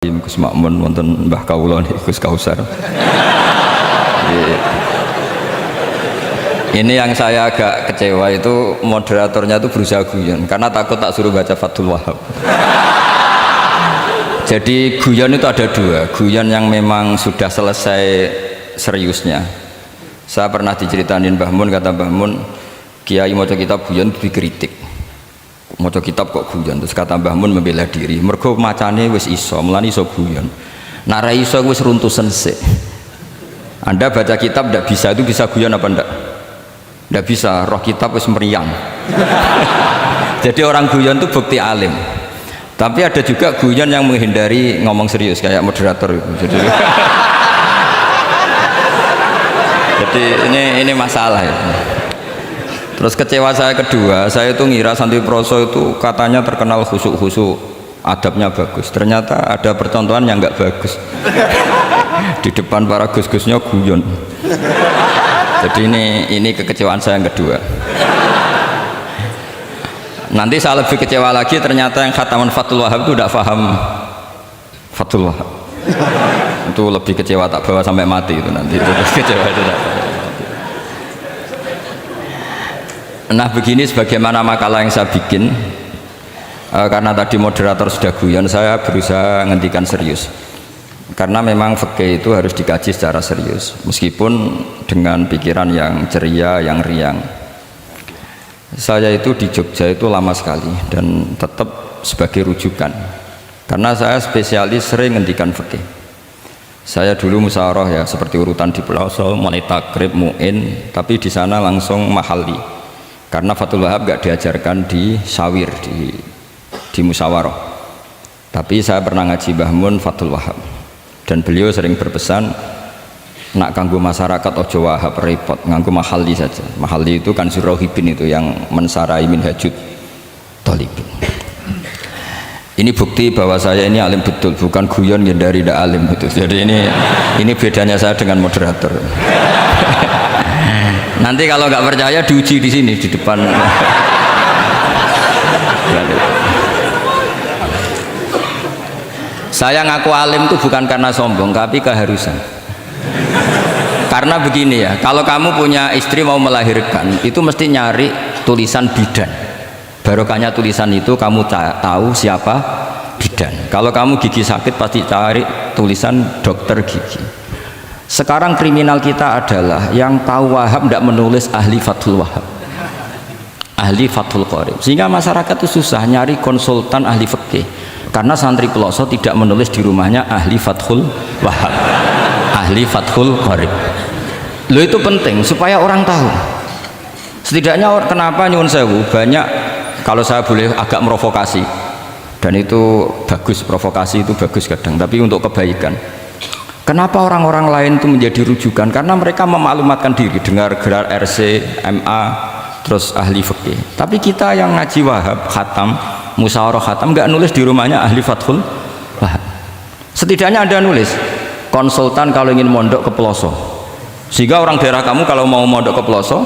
Gus Makmun wonten Mbah Kawula Gus Kausar. Ini yang saya agak kecewa itu moderatornya itu berusaha guyon karena takut tak suruh baca Fathul Wahab. Jadi guyon itu ada dua, guyon yang memang sudah selesai seriusnya. Saya pernah diceritain Mbah Mun, kata Mbah Mun, Kiai maca kitab guyon dikritik. Maca kitab kok guyon, terus kata Mbah Mun membela diri. Mergo macane wis iso, mulane iso guyon. Nek ra iso wis runtusen sik. Anda baca kitab ndak bisa, itu bisa guyon apa ndak? Ndak bisa, roh kitab wis meriang. Jadi orang guyon itu bukti alim. Tapi ada juga guyon yang menghindari ngomong serius kayak moderator itu. Jadi ini masalah ya. Terus kecewa saya kedua, saya itu ngira Santri Proso itu katanya terkenal khusuk-khusuk, adabnya bagus. Ternyata ada percontohan yang nggak bagus. Di depan para gus-gusnya guyon. Jadi ini kekecewaan saya yang kedua. Nanti saya lebih kecewa lagi, ternyata yang khataman Fathul Wahab itu tidak paham Fathul Wahab. Itu lebih kecewa, tak bawa sampai mati itu nanti. Itu kecewa itu tak bawa. Nah begini sebagaimana makalah yang saya bikin, karena tadi moderator sudah guyon, saya berusaha ngendikan serius. Karena memang fikih itu harus dikaji secara serius, meskipun dengan pikiran yang ceria, yang riang. Saya itu di Jogja itu lama sekali dan tetap sebagai rujukan, karena saya spesialis sering ngendikan fikih. Saya dulu musyawarah ya, seperti urutan di Pelosok, mulai takrib, mu'in, tapi di sana langsung mahalli. Karena Fathul Wahab gak diajarkan di sawir, di musyawarah. Tapi saya pernah ngaji Mbah Mun Fathul Wahab, dan beliau sering berpesan, nak kanggo masyarakat ojo wahab repot, nganggo mahalli saja. Mahalli itu kan Surahibin itu yang mensarai minhajud thalibin. Ini bukti bahwa saya ini alim betul, bukan guyon dari tidak alim itu. Jadi ini bedanya saya dengan moderator. Nanti kalau nggak percaya diuji di sini di depan. Saya ngaku alim itu bukan karena sombong, tapi keharusan. Karena begini ya, kalau kamu punya istri mau melahirkan, itu mesti nyari tulisan bidan. Barokahnya tulisan itu kamu tahu siapa bidan. Kalau kamu gigi sakit pasti cari tulisan dokter gigi. Sekarang kriminal kita adalah yang tahu Wahab tidak menulis ahli Fathul Wahab, ahli Fathul Qorib, sehingga masyarakat itu susah nyari konsultan ahli fikih karena santri pelosok tidak menulis di rumahnya ahli Fathul Wahab, ahli Fathul Qorib. Lo itu penting supaya orang tahu. Setidaknya kenapa nyuwun sewu banyak, kalau saya boleh agak merovokasi, dan itu bagus, provokasi itu bagus kadang, tapi untuk kebaikan. Kenapa orang-orang lain itu menjadi rujukan? Karena mereka memaklumatkan diri, dengar gelar RC, MA, terus ahli fikih. Tapi kita yang ngaji Wahab, khatam, musyawarah khatam, nggak nulis di rumahnya ahli Fathul Wahab. Setidaknya Anda nulis konsultan kalau ingin mondok ke pelosok, sehingga orang daerah kamu kalau mau mondok ke pelosok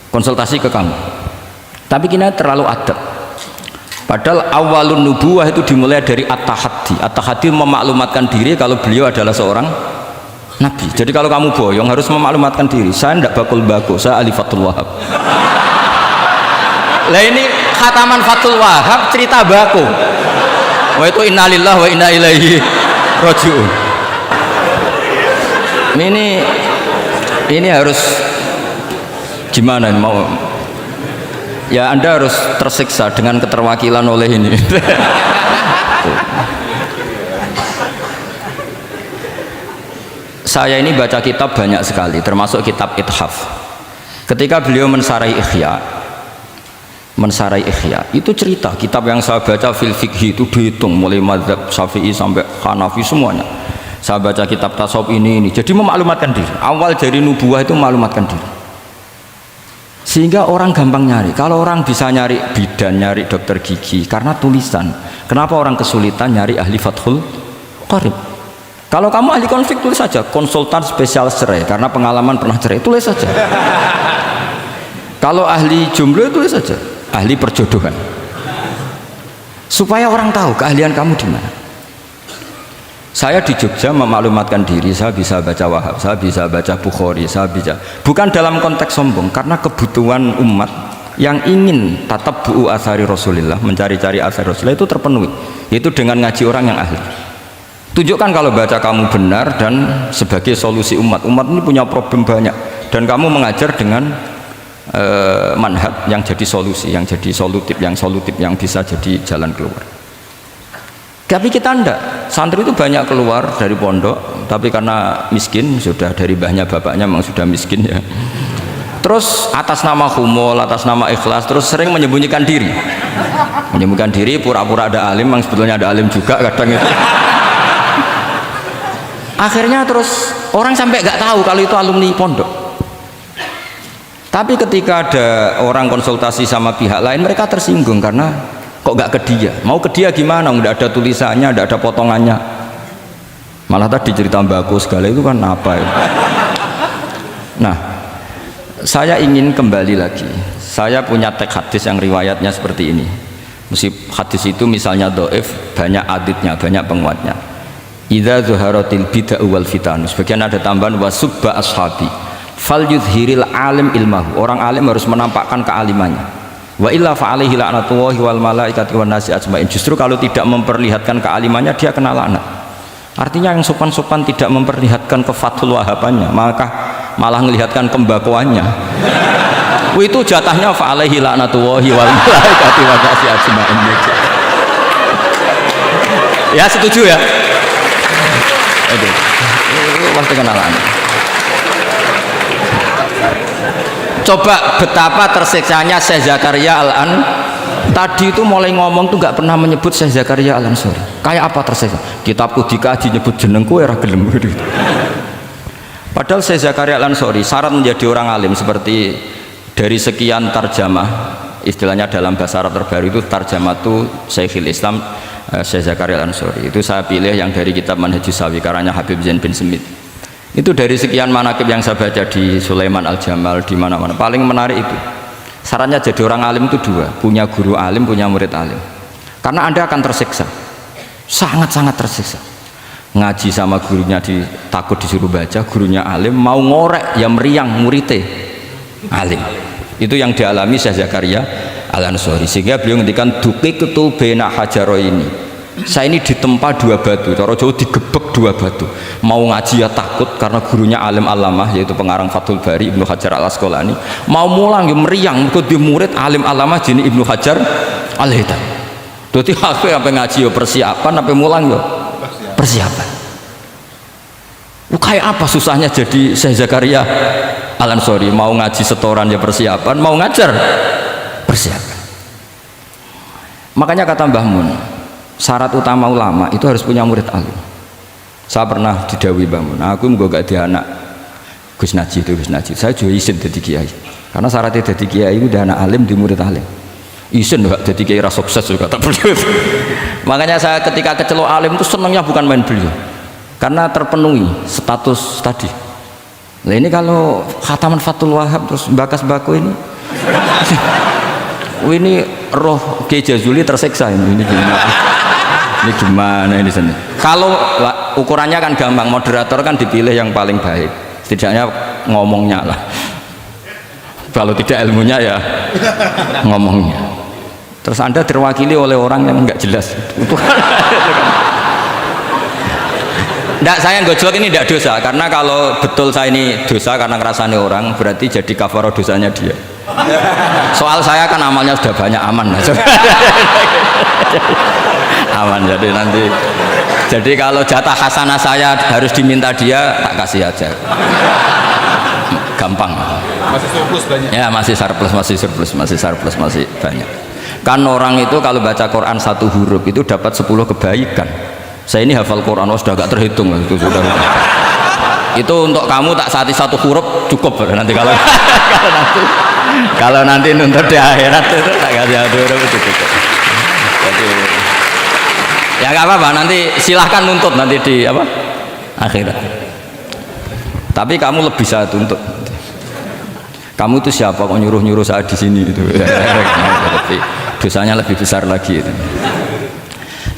konsultasi ke kamu. Tapi kita terlalu adab. Padahal awalun nubuwah itu dimulai dari at-tahaddi. At-tahaddi memaklumatkan diri kalau beliau adalah seorang nabi. Jadi kalau kamu boyong harus memaklumatkan diri, saya tidak bakul bako, saya ahli Fathul Wahab. Lah ini khataman Fathul Wahab cerita bako. Wah itu innalillahi wa inna ilaihi raji'un. Ini harus gimana mau? Ya Anda harus tersiksa dengan keterwakilan oleh ini. Saya ini baca kitab banyak sekali, termasuk kitab Ithaf. Ketika beliau mensarai Ihya, itu cerita kitab yang saya baca fil fikhi itu dihitung mulai mazhab Syafi'i sampai Hanafi semuanya. Saya baca kitab tasawuf ini. Jadi memaklumatkan diri. Awal dari nubuwah itu memaklumatkan diri. Sehingga orang gampang nyari. Kalau orang bisa nyari bidan, nyari dokter gigi karena tulisan, kenapa orang kesulitan nyari ahli Fathul Qorib? Kalau kamu ahli konflik tulis saja konsultan spesial cerai karena pengalaman pernah cerai, tulis saja. Kalau ahli jomblo tulis saja ahli perjodohan, supaya orang tahu keahlian kamu di mana. Saya di Jogja memaklumatkan diri, saya bisa baca Wahab, saya bisa baca Bukhari, saya bisa, bukan dalam konteks sombong, karena kebutuhan umat yang ingin tatap bu'u asari Rasulullah, mencari-cari asari Rasulullah itu terpenuhi, itu dengan ngaji orang yang ahli. Tunjukkan kalau baca kamu benar dan sebagai solusi umat ini punya problem banyak, dan kamu mengajar dengan manhaj yang jadi solusi, yang jadi solutif, yang bisa jadi jalan keluar. Tapi kita ndak, santri itu banyak keluar dari pondok, tapi karena miskin, sudah dari mbahnya bapaknya memang sudah miskin ya. Terus atas nama humul, atas nama ikhlas, terus sering menyembunyikan diri. Menyembunyikan diri, pura-pura ada alim, memang sebetulnya ada alim juga kadang itu. Akhirnya terus orang sampai nggak tahu kalau itu alumni pondok. Tapi ketika ada orang konsultasi sama pihak lain, mereka tersinggung karena kok nggak ke dia, mau ke dia gimana, nggak ada tulisannya, nggak ada potongannya, malah tadi cerita mbako segala itu kan apa ya. Nah, saya ingin kembali lagi, saya punya teks hadis yang riwayatnya seperti ini. Meskipun hadis itu misalnya dhaif, banyak aditnya, banyak penguatnya. Idza zuharatil bid'ah wal fitan, sebagian ada tambahan wasubba ashabi fal yudhiril alim ilmahu, orang alim harus menampakkan kealimannya. Wa illa fa'alaihi la'natullahi wal malaikati wan nasi ajmain. Justru kalau tidak memperlihatkan kealimannya dia kena laknat. Artinya yang sopan-sopan tidak memperlihatkan kefatul wahabannya, maka malah melihatkan kembakuannya. Itu jatahnya fa'alaihi la'natullahi wal malaikati wan nasi ajmain. Ya setuju ya? Itu pasti kena laknat. Coba betapa tersiksanya Syekh Zakaria Al-An tadi itu mulai ngomong tuh nggak pernah menyebut Syekh Zakaria Al-Ansori. Kayak apa tersiksa? Kitabku dikaji nyebut jenengku era gelem. Padahal Syekh Zakaria Al-Ansori syarat menjadi orang alim seperti dari sekian tarjamah, istilahnya dalam bahasa Arab terbaru itu tarjamah itu Syekhul Islam Syekh Zakaria Al-Ansori. Itu saya pilih yang dari kitab Manhajus Sawi karanya Habib Zain bin Smith. Itu dari sekian manaqib yang saya baca di Sulaiman Al-Jamal, di mana-mana paling menarik itu syaratnya jadi orang alim itu dua, punya guru alim, punya murid alim. Karena Anda akan tersiksa, sangat-sangat tersiksa. Ngaji sama gurunya takut disuruh baca, gurunya alim, mau ngorek ya meriang muridnya alim. Itu yang dialami Syekh Zakaria Al-Ansori, sehingga beliau ngendikan duqiqtu baina hajaro ini, saya ini ditempa dua batu, cara Jawa digebek dua batu. Mau ngaji ya takut karena gurunya alim alamah, yaitu pengarang Fathul Bari Ibnu Hajar Al Asqalani. Mau mulang ya meriang, mergo di murid alim alamah jenis Ibnu Hajar Al Haytami. Dadi aku sampai ngaji ya persiapan, sampai mulang ya persiapan. Kayak apa susahnya jadi Syekh Zakaria Al-Ansori, mau ngaji setoran ya persiapan, mau ngajar persiapan. Makanya kata Mbah Mun, syarat utama ulama itu harus punya murid alim. Saya pernah didhawuhi Mbah Mun, aku mengko gak di anak Gus Najih itu Gus Najih, saya juga izin jadi kiai. Karena syaratnya jadi kiai itu udah anak alim di murid alim. Izin gak jadi kiai ras sukses juga tak perlu. Makanya saya ketika kecelok alim itu senangnya bukan main beliau, karena terpenuhi status tadi. Nah ini kalau khataman Fathul Wahab terus bakas baku ini ini roh Kiai Jazuli tersiksa ini gimana ini sini. Kalau ukurannya kan gampang, moderator kan dipilih yang paling baik, setidaknya ngomongnya lah, kalau tidak ilmunya ya ngomongnya. Terus Anda terwakili oleh orang yang nggak jelas. Nggak, saya gojlok ini tidak dosa, karena kalau betul saya ini dosa karena ngerasani orang, berarti jadi kafarah dosanya dia. Soal saya kan amalnya sudah banyak, aman. Aman, jadi nanti, jadi kalau jatah hasanah saya harus diminta dia, tak kasih aja. Gampang. Masih surplus banyak. Ya masih surplus, masih banyak. Kan orang itu kalau baca Quran satu huruf itu dapat 10 kebaikan. Saya ini hafal Quran, sudah gak terhitung itu sudah. Itu untuk kamu tak saati satu huruf cukup nanti kalau nanti nuntut di akhirat itu tak kasih satu huruf itu cukup. Jadi, ya gak apa-apa, nanti silahkan nuntut nanti di apa akhirat. Tapi kamu lebih saya tuntut. Kamu itu siapa kok nyuruh saya di sini itu? Dosanya lebih besar lagi itu.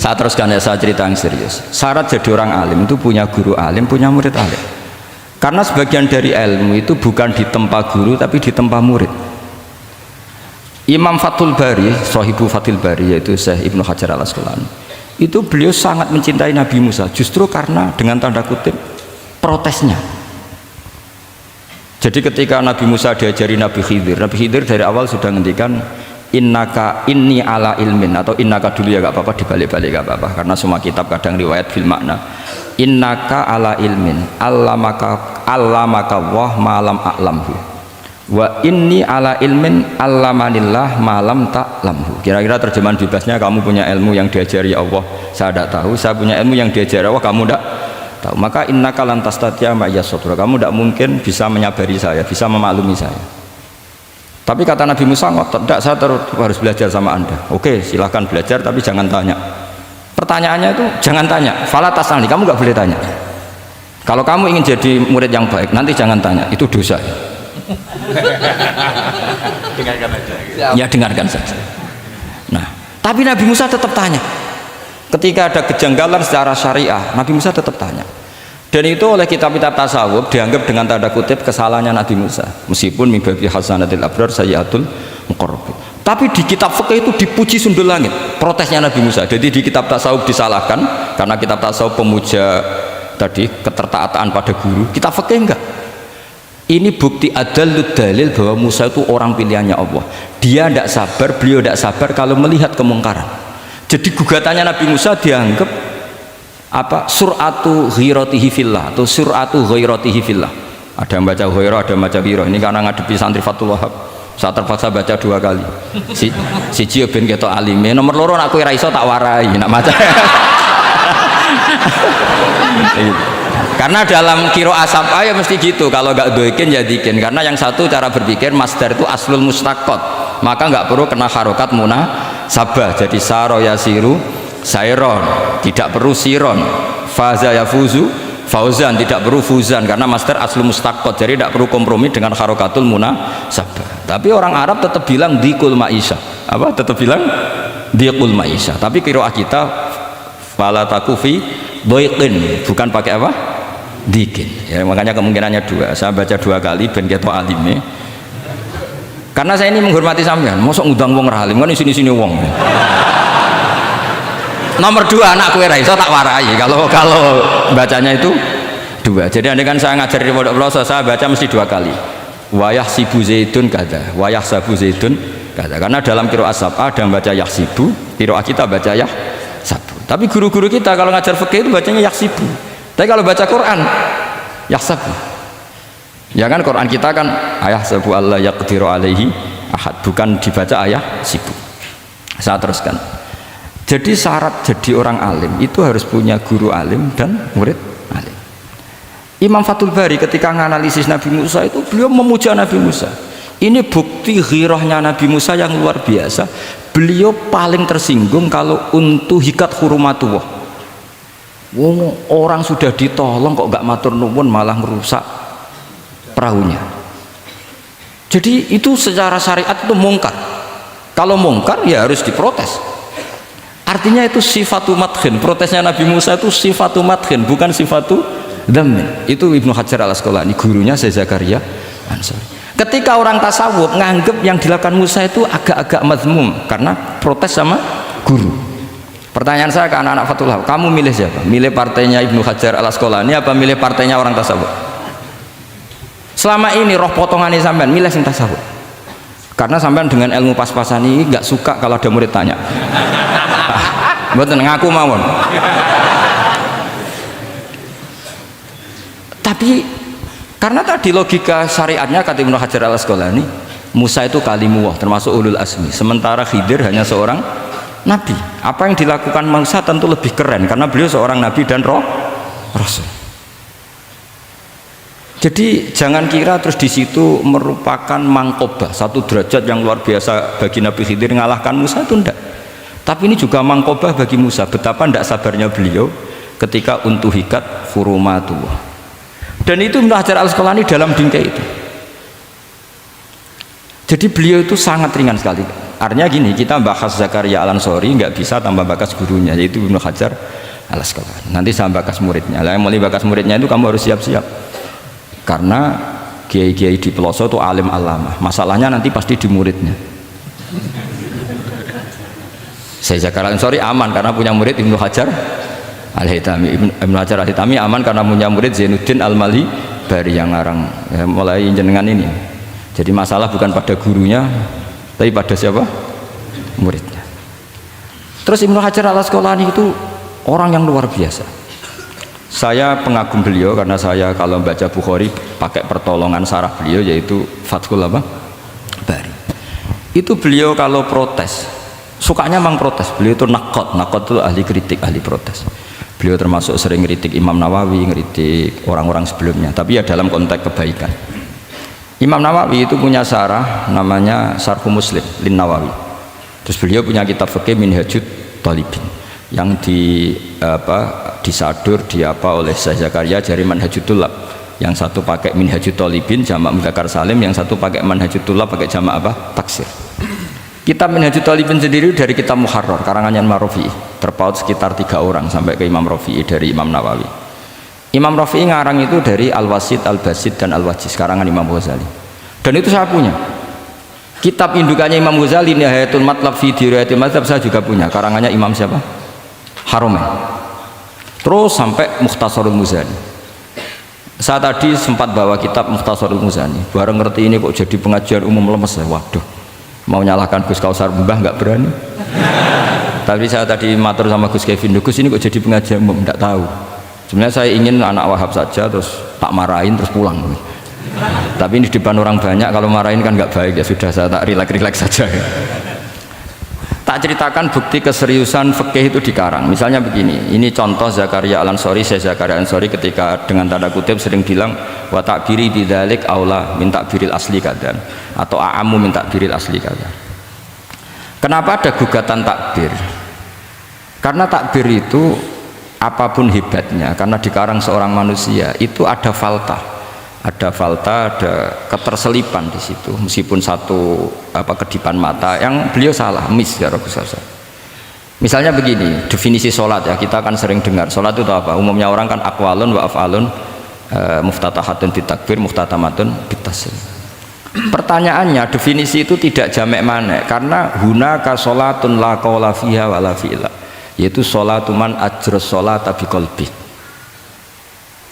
Saya teruskan ya, saya cerita yang serius. Syarat jadi orang alim itu punya guru alim, punya murid alim. Karena sebagian dari ilmu itu bukan ditempa guru tapi ditempa murid. Imam Fathul Bari, Sahibu Fathul Bari, yaitu Syekh Ibnu Hajar Al-Asqalani, itu beliau sangat mencintai Nabi Musa justru karena dengan tanda kutip protesnya. Jadi ketika Nabi Musa diajari Nabi Khidir dari awal sudah ngendikan innaka inni ala ilmin, atau innaka dulu ya gak apa-apa, dibalik-balik gak apa-apa karena semua kitab kadang riwayat bil makna. Innaka ala ilmin allamaka wah malam a'lamhu wa inni ala ilmin allamanillah malam ta'lamhu. Kira-kira terjemahan bebasnya, kamu punya ilmu yang diajari Allah saya tidak tahu, saya punya ilmu yang diajari Allah kamu tidak tahu, maka innaka lan tastatya ma'ya sabra, kamu tidak mungkin bisa menyabari saya, bisa memaklumi saya. Tapi kata Nabi Musa, tidak, saya harus belajar sama anda. Oke, silahkan belajar tapi jangan tanya. Pertanyaannya itu jangan tanya, fala tas'alni, kamu nggak boleh tanya. Kalau kamu ingin jadi murid yang baik nanti jangan tanya, itu dosa. Dengarkan aja. Ya dengarkan saja. Nah, tapi Nabi Musa tetap tanya. Ketika ada kejanggalan secara syariah, Nabi Musa tetap tanya. Dan itu oleh kitab-kitab tasawuf dianggap dengan tanda kutip kesalahannya Nabi Musa, meskipun mibabi hasanatil abrar sayyatul muqarrabin. Tapi di kitab fikih itu dipuji sundul langit protesnya Nabi Musa. Jadi di kitab tasawuf disalahkan karena kitab tasawuf pemuja tadi ketertaatan pada guru, kitab fikih enggak. Ini bukti adallud dalil bahwa Musa itu orang pilihannya Allah. Dia tidak sabar, beliau tidak sabar kalau melihat kemungkaran. Jadi gugatannya Nabi Musa dianggap apa, suratu ghiratihi fillah atau suratu ghairatihi fillah. Ada yang baca ghairah, ada yang baca ghirah. Ini karena ngadepi santri Fathul Wahab saya terpaksa baca 2 kali. Siji ben ketok alime, nomor loro aku ora iso tak warai nak maca. Karena dalam qiraah sab'a ya mesti gitu, kalau enggak doikin ya dikin, karena yang satu cara berpikir masdar itu aslul mustaqqat, maka enggak perlu kena harokat munasabah. Jadi saro yasiru sairon, tidak perlu siron. Faza yafuzu fauzan, tidak perlu fuzan karena master aslu mustaqqat, jadi tidak perlu kompromi dengan harokatul munasabah. Tapi orang Arab tetap bilang dikul maisha, apa tetap bilang dikul maisha, tapi qiraah kita fala takufi doiqin, bukan pakai apa dikin ya. Makanya kemungkinannya 2, saya baca 2 kali ben ketok alime, karena saya ini menghormati sampean. Mosok ngundang wong ra alim kan sini-sini wong. Nomor 2 anak kue raiso tak warai kalau bacanya itu 2. Jadi andai kan saya ngajar di pondok pelosok, saya baca mesti 2 kali. Wayah sibu zaitun kada, wayah sabu zaitun kada. Karena dalam qiraah sab'a ada yang baca yahsibu, qiraah kita baca yahsabu. Tapi guru-guru kita kalau ngajar fikih itu bacanya yahsibu. Tapi kalau baca Quran yahsabu. Ya kan Quran kita kan ayah sabu Allah yaqdiru alaihi ahad, bukan dibaca ayah sibu. Saya teruskan. Jadi syarat jadi orang alim itu harus punya guru alim dan murid alim. Imam Fathul Bari ketika menganalisis Nabi Musa itu beliau memuja Nabi Musa. Ini bukti ghirahnya Nabi Musa yang luar biasa. Beliau paling tersinggung kalau untuhikat hurumatullah. Orang sudah ditolong kok gak matur nuwun malah merusak perahunya. Jadi itu secara syariat itu mungkar. Kalau mungkar ya harus diprotes. Artinya itu sifatu madkhin, protesnya Nabi Musa itu sifatu madkhin, bukan sifatu dhammin. Itu Ibnu Hajar Al-Asqalani, gurunya Syekh Zakaria Ansari. Ketika orang tasawuf nganggep yang dilakukan Musa itu agak-agak mazmum karena protes sama guru. Pertanyaan saya ke anak-anak Fathul Wahab, kamu milih siapa? Milih partainya Ibnu Hajar Al-Asqalani apa milih partainya orang tasawuf? Selama ini roh potongannya sampean milih sing tasawuf. Karena sampean dengan ilmu pas-pasan ini nggak suka kalau ada murid tanya. Mboten ngaku mawon. Tapi karena tadi logika syariatnya kata Ibnu Hajar Al-Asqalani, Musa itu kalimullah termasuk ulul azmi, sementara Khidir hanya seorang nabi. Apa yang dilakukan Musa tentu lebih keren karena beliau seorang nabi dan rasul. Jadi jangan kira terus di situ merupakan mangkobah, satu derajat yang luar biasa bagi Nabi Khidir mengalahkan Musa, itu enggak. Tapi ini juga mangkobah bagi Musa, betapa tidak sabarnya beliau ketika untuhikat hurumatullah. Dan itu Ibnu Hajar Al-Asqalani dalam bingkai itu. Jadi beliau itu sangat ringan sekali. Artinya gini, kita bahas Zakaria Al-Ansori nggak bisa tanpa bakas gurunya, yaitu Ibnu Hajar Al-Asqalani. Nanti saya bakas muridnya. Lah yang mulai bakas muridnya itu kamu harus siap-siap. Karena kiai-kiai di pelosok itu alim alama. Masalahnya nanti pasti di muridnya. Saya Zakaria Al-Ansori aman karena punya murid Ibnu Hajar Al-Haytami. Ibnu Hajar Al-Haytami aman karena punya murid Zainuddin Al-Mali Bari yang ngarang mulai jenengan ini. Jadi masalah bukan pada gurunya, tapi pada siapa? Muridnya. Terus Ibnu Hajar Al-Asqalani itu orang yang luar biasa. Saya pengagum beliau karena saya kalau baca Bukhari pakai pertolongan sarah beliau, yaitu Fathul Bari. Itu beliau kalau protes, sukanya memang protes. Beliau itu nakot itu ahli kritik, ahli protes. Beliau termasuk sering kritik Imam Nawawi, kritik orang-orang sebelumnya, tapi ya dalam konteks kebaikan. Imam Nawawi itu punya sarah namanya Syarh Muslim Lin Nawawi. Terus beliau punya kitab fikih Minhajut Thalibin yang disadur oleh Syekh Zakaria dari Manhajut Thullab. Yang satu pakai Minhajut Thalibin jamak mudzakkar salim, yang satu pakai Manhajut Thullab pakai jamak taksir. Kitab Minhajut Thalibin sendiri dari kitab Muharrar karangan Imam Rafi'i, terpaut sekitar 3 orang sampai ke Imam Rafi'i dari Imam Nawawi. Imam Rafi'i ngarang itu dari Al-Wasid, Al-Basid, dan Al-Wajiz karangan Imam Ghazali. Dan itu saya punya. Kitab indukannya Imam Ghazali Nihayatul Matlab fi Dirayatil Mazhab saya juga punya, karangannya Imam siapa? Haromen. Terus sampai Mukhtasarul Muzani. Saya tadi sempat bawa kitab Mukhtasarul Muzani. Bareng ngerti ini kok jadi pengajian umum lemes ya. Waduh, mau nyalahkan Gus Kausar Mbah nggak berani. Tapi saya tadi matur sama Gus Kevin, Gus ini kok jadi pengajian umum, nggak tahu. Sebenarnya saya ingin anak Wahab saja terus tak marahin terus pulang. Tapi ini di depan orang banyak, kalau marahin kan nggak baik, ya sudah saya tak rileks saja. Tak ceritakan bukti keseriusan fikih itu dikarang. Misalnya begini, ini contoh Zakaria Al-Ansori, Syekh Zakaria Al-Ansori ketika dengan tanda kutip sering bilang wa ta'biri bidzalik aula min ta'biril asli kadan, atau a'amu min ta'biril asli kadan. Kenapa ada gugatan takbir? Karena takbir itu apapun hebatnya, karena dikarang seorang manusia itu ada falta, ada keterselipan di situ. Meskipun satu kedipan mata yang beliau salah, miss ya Rasulullah. Misalnya begini, definisi sholat ya, kita kan sering dengar sholat itu apa? Umumnya orang kan aqwalun wa af'alun, muftatahatun bitakbir, muftatamatun bitaslim. Pertanyaannya, definisi itu tidak jamek manek, karena hunaka sholatun la qawla fiha wa la fi'la, yaitu sholatuman ajra sholata biqalbi.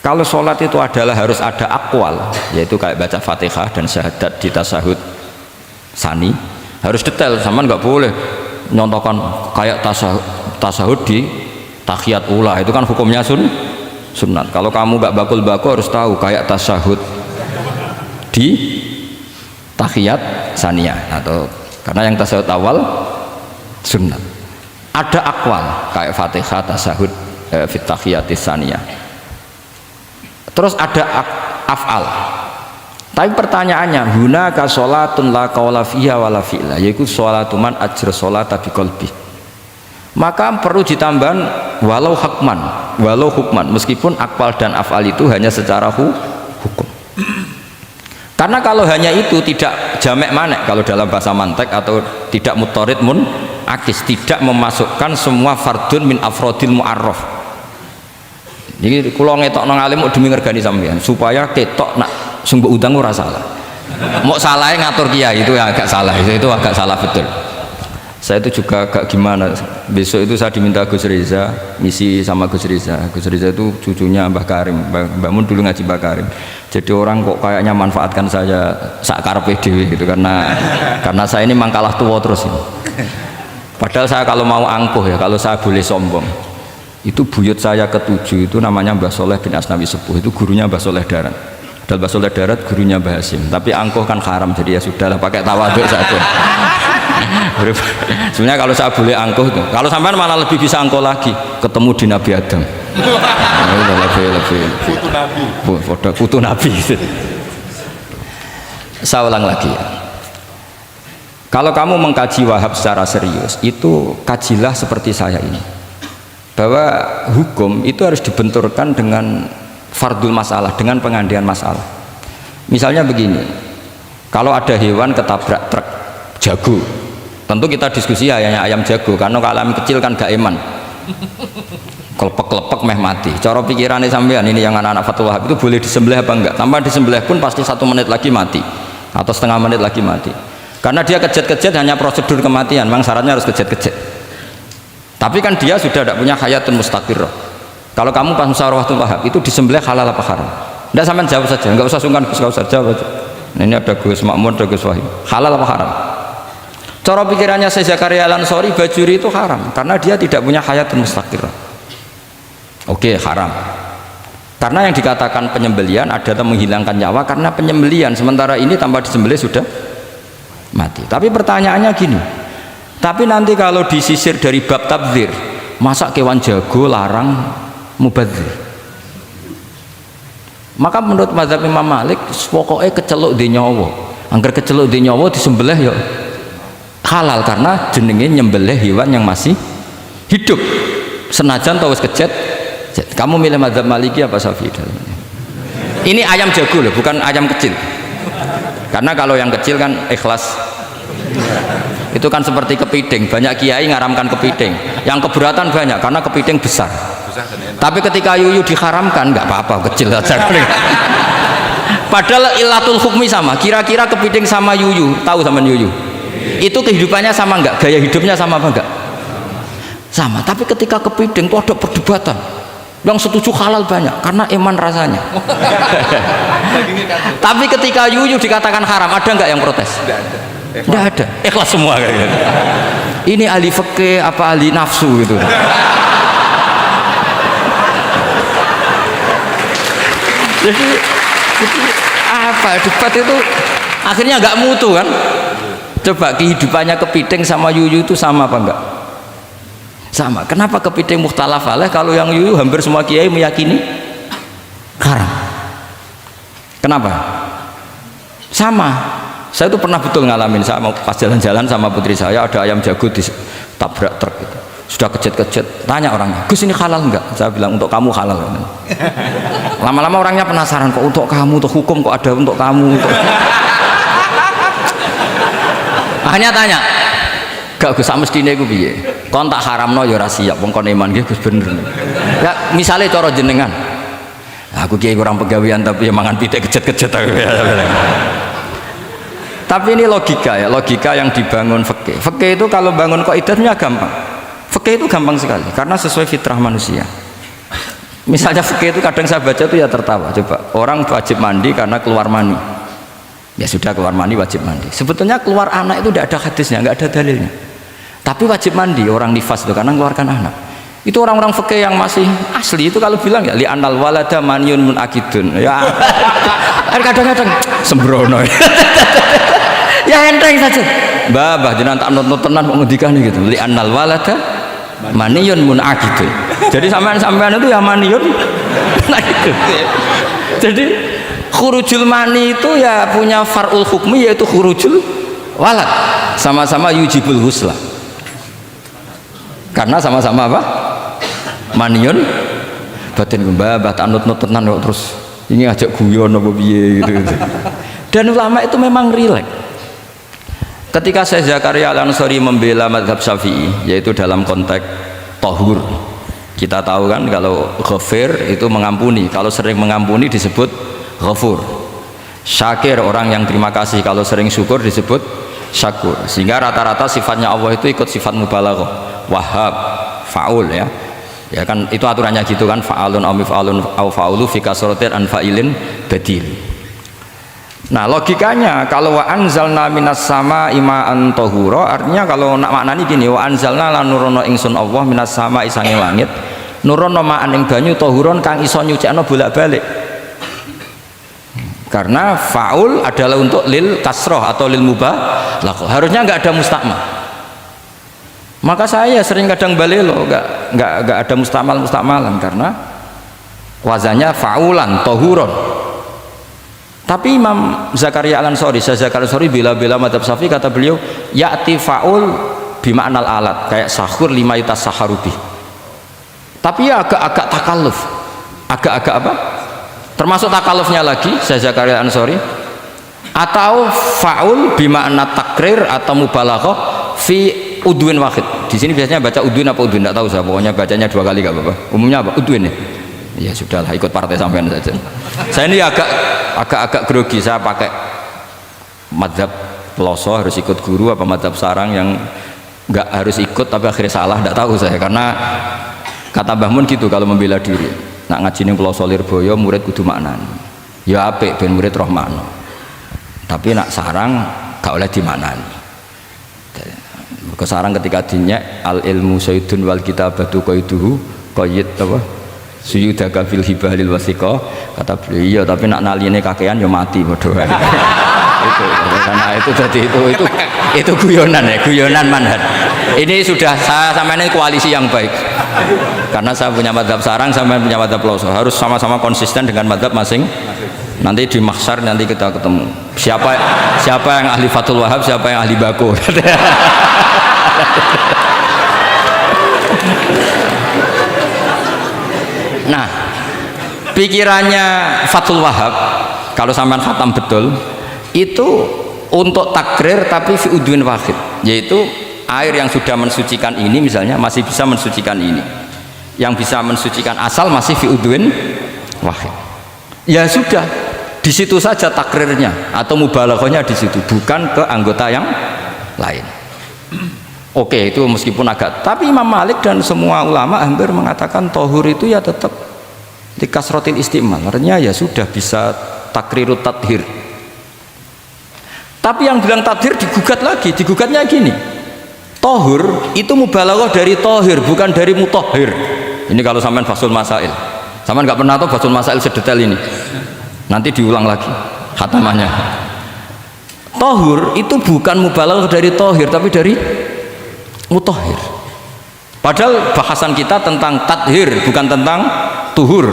Kalau sholat itu adalah harus ada akwal, yaitu kayak baca Fatihah dan syahadat di tasyahud sani, harus detail, sama nggak boleh nyontohkan kayak tasyahud di tahiyat ula, itu kan hukumnya sunat. Kalau kamu nggak bakul-bakul harus tahu kayak tasyahud di tahiyat saniyah, atau karena yang tasyahud awal sunat. Ada akwal kayak Fatihah, tasyahud fit tahiyatis saniyah. Terus ada af'al. Tapi pertanyaannya, hunaka sholatun la qawla fiha wa la fi'la, yaitu sholatuman ajra sholata biqalbi. Maka perlu ditambah walau hukman, meskipun akwal dan af'al itu hanya secara hukum. Karena kalau hanya itu tidak jamek manek, kalau dalam bahasa mantek, atau tidak mutorid akis, tidak memasukkan semua fardun min afrodil mu'arraf. Jadi kalau ngetok nang alim mau demi ngergani sampean supaya ketok nak sumber utang ora salah. Mau salahnya ngatur kiai itu ya agak salah, itu agak salah betul. Saya itu juga agak gimana. Besok itu saya diminta Gus Riza misi sama Gus Riza. Gus Riza itu cucunya Mbah Karim. Mbah Mun dulu ngaji Mbah Karim. Jadi orang kok kayaknya manfaatkan saya sakarepe dhewe gitu, karena saya ini mangkalah tua terus ini. Padahal saya kalau mau angkuh ya, kalau saya boleh sombong, itu buyut saya ketujuh itu namanya Mbah Soleh bin Asnawi Sepuh, itu gurunya Mbah Soleh Darat. Dan Mbah Soleh Darat gurunya Mbah Hasim, tapi angkuh kan haram, jadi ya sudahlah pakai tawaduk saja. Sebenarnya kalau saya boleh angkuh tuh, kalau sampean malah lebih bisa angkuh lagi, ketemu di Nabi Adam. lebih foto Nabi. Saya ulang lagi ya. Kalau kamu mengkaji Wahab secara serius, itu kajilah seperti saya ini, bahwa hukum itu harus dibenturkan dengan fardul masalah, dengan pengandian masalah. Misalnya begini, kalau ada hewan ketabrak truk jago, Tentu kita diskusi hanya ayam jago, karena kalau ayam kecil kan gak eman, kelepek-kelepek meh mati. Cara pikirannya sampean ini yang anak-anak Fathul Wahab itu boleh disembelih apa enggak? Tanpa disembelih pun pasti 1 menit lagi mati atau setengah menit lagi mati. Karena dia kejet-kejet hanya prosedur kematian, memang syaratnya harus kejet-kejet. Tapi kan dia sudah tidak punya hayatun mustaqirrah. Kalau kamu pas musyawarah Fathul Wahab itu disembelih halal apa haram? Tidak, sampean jawab saja, enggak usah sungkan, enggak usah jawab aja. Ini ada Gus Makmun, ada Gus Wahid. Halal apa haram? Cara pikirannya Syekh Zakaria Al-Ansori, bajuri itu haram karena dia tidak punya hayatun mustaqirrah. Oke, haram. Karena yang dikatakan penyembelian adalah menghilangkan nyawa karena penyembelian, sementara ini tanpa disembelih sudah mati. Tapi pertanyaannya gini, tapi nanti kalau disisir dari bab tabdzir, masa kewan jago larang mubadzir? Maka menurut mazhab Imam Malik pokoknya keceluk di nyawa, angger keceluk di nyawa disembelih ya halal karena jenenge nyembelih hewan yang masih hidup senajan tau wis kejet. Kamu milih mazhab Maliki apa Syafi'i? Ini ayam jago loh, bukan ayam kecil, karena kalau yang kecil kan ikhlas, itu kan seperti kepiting, banyak kiai ngaramkan kepiting, yang keberatan banyak karena kepiting besar. Tapi ketika yuyu diharamkan nggak apa-apa, kecil saja. Padahal ilatul hukmi sama, kira-kira kepiting sama yuyu, tahu sama yuyu itu kehidupannya sama enggak, gaya hidupnya sama apa enggak? Sama. Tapi ketika kepiting itu ada perdebatan, yang setuju halal banyak karena iman rasanya. Tapi ketika yuyu dikatakan haram, ada enggak yang protes? Tidak ada, ikhlas semua kayak gitu. Ini ahli fikih apa ahli nafsu gitu. Jadi apa debat itu akhirnya nggak mutu kan? Coba kehidupannya kepiting sama yuyu itu sama apa enggak? Sama. Kenapa kepiting mukhtalaf alaih kalau yang yuyu hampir semua kiai meyakini haram? Kenapa? Sama. Saya itu pernah betul ngalamin, saya mau pas jalan-jalan sama putri saya, ada ayam jago ditabrak truk gitu. Sudah kejet-kejet, tanya orangnya, Gus ini halal enggak? Saya bilang untuk kamu halal. Lama-lama orangnya penasaran, kok untuk kamu, untuk hukum kok ada untuk kamu, untuk... Akhirnya tanya, gak Gus mestine iku piye? Kon tak haramno ya ora siap, wong kon iman nggih Gus bener. Ya misale cara jenengan. Aku kiai kurang pegawean tapi ya mangan pitik kejet-kejet. Tapi ini logika ya, logika yang dibangun fikih. Fikih itu kalau bangun kaidahnya gampang. Fikih itu gampang sekali karena sesuai fitrah manusia. Misalnya fikih itu kadang saya baca itu ya tertawa. Coba orang wajib mandi karena keluar mani. Ya sudah keluar mandi wajib mandi. Sebetulnya keluar anak itu tidak ada hadisnya, nggak ada dalilnya. Tapi wajib mandi orang nifas itu karena mengeluarkan anak. Itu orang-orang fikih yang masih asli itu kalau bilang ya li anal walada maniyun munakidun. Ya kadang-kadang sembrono. Ya enteng saja. Mbah jenengan tak nonton tenan kok ngendikane gitu. Li anal walada maniyun munakidun. Jadi sampean itu ya maniyun. Nah gitu. Jadi khurujul mani itu ya punya far'ul hukmi yaitu khurujul walad, sama-sama yujibul husla karena sama-sama apa? Maniun batin mbah tak nut-nut tenan kok terus ini ajak guyon apa piye gitu. Dan ulama itu memang rileks. Ketika Syekh Zakaria Al-Ansori membela mazhab Syafi'i yaitu dalam konteks tahur, kita tahu kan kalau ghafir itu mengampuni, kalau sering mengampuni disebut ghafur. Syakir orang yang terima kasih, kalau sering syukur disebut syakur. Sehingga rata-rata sifatnya Allah itu ikut sifat mubalaghah, wahhab, faul ya. Ya kan itu aturannya gitu kan, fa'alun aw mif'alun aw fa'ulu fi kasratin an fa'ilin badil. Nah, logikanya kalau wa anzalna minas sama ima'an tahura, artinya kalau nak maknani gini, wa anzalna lan nurono ingsun Allah minas sama isange langit, nurono ma'an ing banyu tahuron kang iso nyucikno bolak-balik. Karena faul adalah untuk lil kasroh atau lil mubalaghah, harusnya nggak ada mustakmal. Maka saya sering kadang balelo nggak ada mustakmalan karena wazannya faulan tohuron. Tapi Imam Zakaria Al-Ansori, Zakaria Al-Ansori bela-bela madzhab Syafi'i, kata beliau ya'ti faul bima'nal alat kayak sahur lima yutas saharubi. Tapi ya agak-agak takalluf, agak-agak apa? Termasuk takalufnya lagi Syekh Zakaria Al-Ansori, atau faul bima'na takrir atau mubalaghah fi udwin wahid. Di sini biasanya baca udwin apa udwin enggak tahu saya, pokoknya bacanya 2 kali enggak apa-apa. Umumnya apa? Udwin ya. Ya sudahlah, ikut partai sampean saja. Saya ini agak grogi, saya pakai madzhab peloso harus ikut guru apa madzhab sarang yang enggak harus ikut tapi akhirnya salah, enggak tahu saya, karena kata Mbah Mun gitu kalau membela diri. Nak ngaji ning peloso Lirboyo murid kudu maknani. Ya apik ben murid roh makna. Tapi nak sarang gak oleh dimaknani. Mergo sarang ketika dinyek al ilmu sayyidun wal kitabatu qaiduhu qayyid apa? Suyudaka fil hibalil wasiqa, kata beliau. Iya tapi nak naline kakean ya mati padha. Itu karena itu jadi itu guyonan ya, guyonan manhaj. Ini sudah saya sama ini koalisi yang baik, karena saya punya madzhab sarang, sama punya madzhab peloso, harus sama-sama konsisten dengan madzhab masing. Nanti di mahsyar nanti kita ketemu siapa yang ahli Fathul Wahab, siapa yang ahli Bako. Nah, pikirannya Fathul Wahab kalau sampean khatam betul itu untuk takrir tapi fi udwin wahid, yaitu air yang sudah mensucikan ini misalnya masih bisa mensucikan ini, yang bisa mensucikan asal masih fi udwin wahid. Ya sudah, di situ saja takrirnya atau mubalaghahnya di situ, bukan ke anggota yang lain. Oke, itu meskipun agak, tapi Imam Malik dan semua ulama hampir mengatakan tohur itu ya tetap di kasrotil istimal, artinya ya sudah bisa takrirut tathir. Tapi yang bilang tathir digugat lagi, digugatnya gini, tohur itu mubalaghah dari tohir bukan dari mutohir. Ini kalau sampean fasul masail, sampean nggak pernah tahu fasul masail sedetail ini, nanti diulang lagi khatamannya. Tohur itu bukan mubalaghah dari tohir tapi dari mutohir. Padahal bahasan kita tentang tathir bukan tentang tuhur.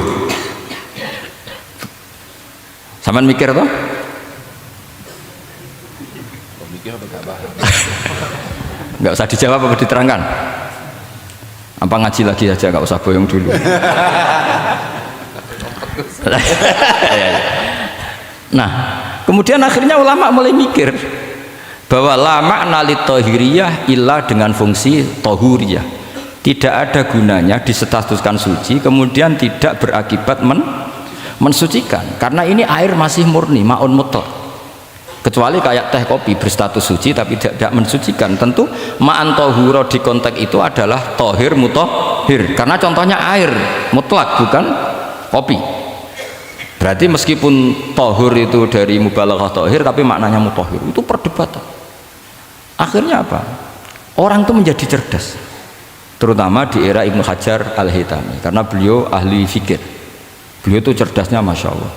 Sampean mikir toh? Nggak usah dijawab apa diterangkan? Apa ngaji lagi aja, nggak usah boyong dulu. Nah, kemudian akhirnya ulama mulai mikir bahwa la makna li tohiriyah illa dengan fungsi tohuriyah, tidak ada gunanya disestatuskan suci kemudian tidak berakibat mensucikan, karena ini air masih murni ma'un mutlaq, kecuali kayak teh kopi berstatus suci tapi tidak mensucikan. Tentu ma'an tohuro di konteks itu adalah tohir mutohir, karena contohnya air mutlak bukan kopi. Berarti meskipun tohur itu dari mubalaghah tohir tapi maknanya mutohir, itu perdebatan. Akhirnya apa? Orang itu menjadi cerdas, terutama di era Ibnu Hajar Al-Haytami, karena beliau ahli fikir, beliau itu cerdasnya Masya Allah.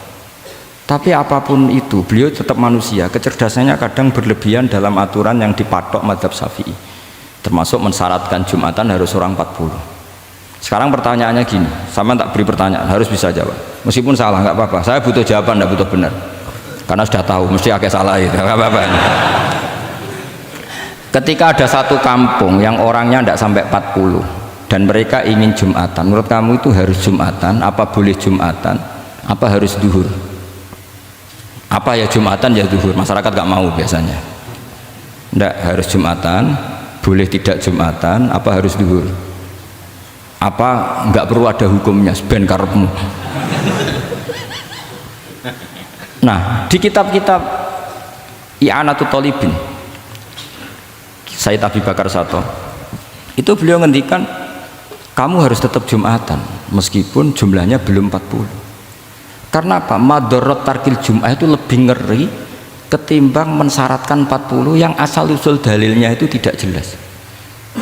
Tapi apapun itu beliau tetap manusia, kecerdasannya kadang berlebihan dalam aturan yang dipatok madzhab Syafi'i, termasuk mensyaratkan Jumatan harus orang 40. Sekarang pertanyaannya gini, sama tak beri pertanyaan, harus bisa jawab meskipun salah nggak apa-apa, saya butuh jawaban, nggak butuh benar, karena sudah tahu mesti agak salah itu, nggak apa-apa. Ketika ada satu kampung yang orangnya tidak sampai 40 dan mereka ingin Jumatan, menurut kamu itu harus Jumatan, apa boleh Jumatan, apa harus duhur? Apa ya Jumatan ya duhur? Masyarakat gak mau biasanya. Tidak, harus Jumatan, boleh tidak Jumatan, apa harus duhur? Apa nggak perlu ada hukumnya, ben karepmu. Nah, di kitab-kitab I'anatul Thalibin Sayyid Abi Bakar Sato itu beliau ngendikan kamu harus tetap Jumatan meskipun jumlahnya belum 40. Karena apa? Madharat tarkil Jum'ah itu lebih ngeri ketimbang mensyaratkan 40 yang asal usul dalilnya itu tidak jelas.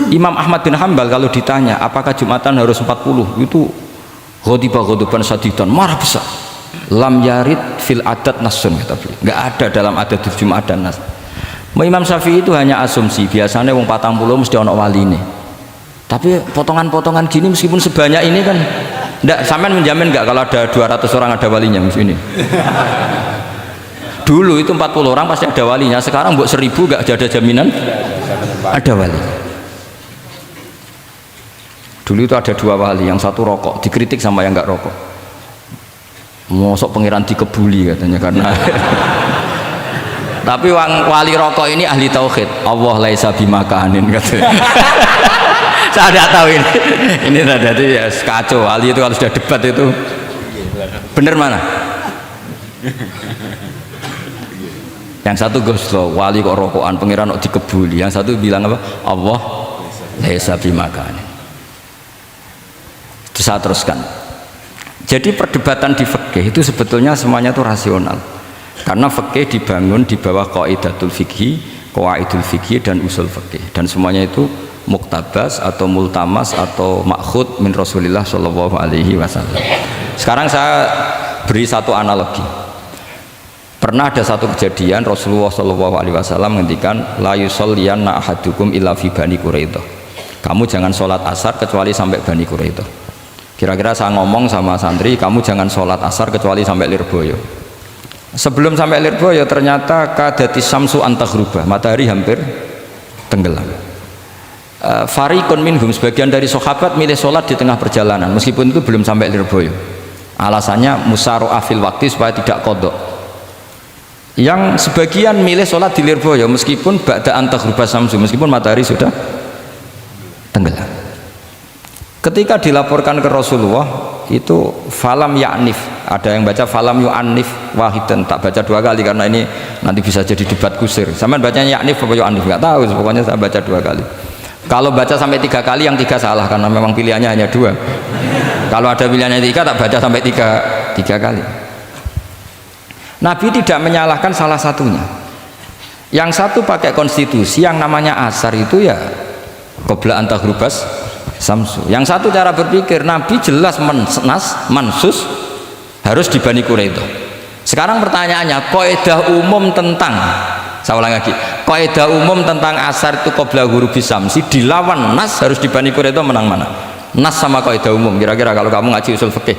Imam Ahmad bin Hanbal kalau ditanya apakah Jumatan harus 40, itu ghadiban sadidan, marah besar. Lam yarid fil adat nasun, kata beliau, nggak ada dalam adat Jumat dan nas. Imam Syafi'i itu hanya asumsi, biasanya wong 40 mesti ono waline. Tapi potongan-potongan gini meskipun sebanyak ini kan enggak, sampean menjamin enggak kalau ada 200 orang ada walinya ini? Dulu itu 40 orang pasti ada walinya, sekarang buat 1000 enggak ada jaminan ada wali. Dulu itu ada 2 wali, yang satu rokok, dikritik sama yang enggak rokok. Mosok pangeran dikebuli katanya karena Tapi wali rokok ini ahli tauhid. Allah laisa bimakanin katanya. Saya tidak tahu ini tadi ya kacau. Wali itu kalau sudah debat itu bener mana? Yang satu goslo wali kok rokokan pangeran kok dikebuli. Yang satu bilang apa? Allah laisa bimakanin. Itu saya teruskan. Jadi perdebatan di fikih itu sebetulnya semuanya itu rasional. Karena fikih dibangun di bawah qaidatul fikhi, qawaidul fikhi dan usul fikih, dan semuanya itu muktabas atau multamas atau makhud min Rasulillah Shallallahu Alaihi Wasallam. Sekarang saya beri satu analogi. Pernah ada satu kejadian Rasulullah Shallallahu Alaihi Wasallam menghentikan la yusolliyanna ahadukum illa fi bani Quraidah. Kamu jangan sholat asar kecuali sampai Bani Quraidah. Kira-kira saya ngomong sama santri, kamu jangan sholat asar kecuali sampai Lirboyo. Sebelum sampai Lirboyo ternyata kadati samsu antaghruba, matahari hampir tenggelam. Fariqun minhum, sebagian dari sahabat milih sholat di tengah perjalanan meskipun itu belum sampai Lirboyo. Alasannya musaro'ah fil waktu supaya tidak kodok. Yang sebagian milih sholat di Lirboyo meskipun ba'da antaghruba samsu, meskipun matahari sudah tenggelam. Ketika dilaporkan ke Rasulullah itu falam ya'nif, ada yang baca falam yu'annif wahidan, tak baca dua kali karena ini nanti bisa jadi debat kusir. Sama bacanya ya'nif apa yu'annif nggak tahu, pokoknya saya baca dua kali. Kalau baca sampai tiga kali yang tiga salah karena memang pilihannya hanya dua. Kalau ada pilihannya tiga tak baca sampai tiga kali. Nabi tidak menyalahkan salah satunya. Yang satu pakai konstitusi yang namanya asar itu ya qobla antagrubas samsu. Yang satu cara berpikir Nabi jelas mansus harus di Bani Quraidah. Sekarang pertanyaannya, kaidah umum tentang, saya ulang lagi, kaidah umum tentang asar itu qobla ghurubis samsi dilawan nas harus di Bani Quraidah, menang mana? Nas sama kaidah umum. Kira-kira kalau kamu ngaji usul fikih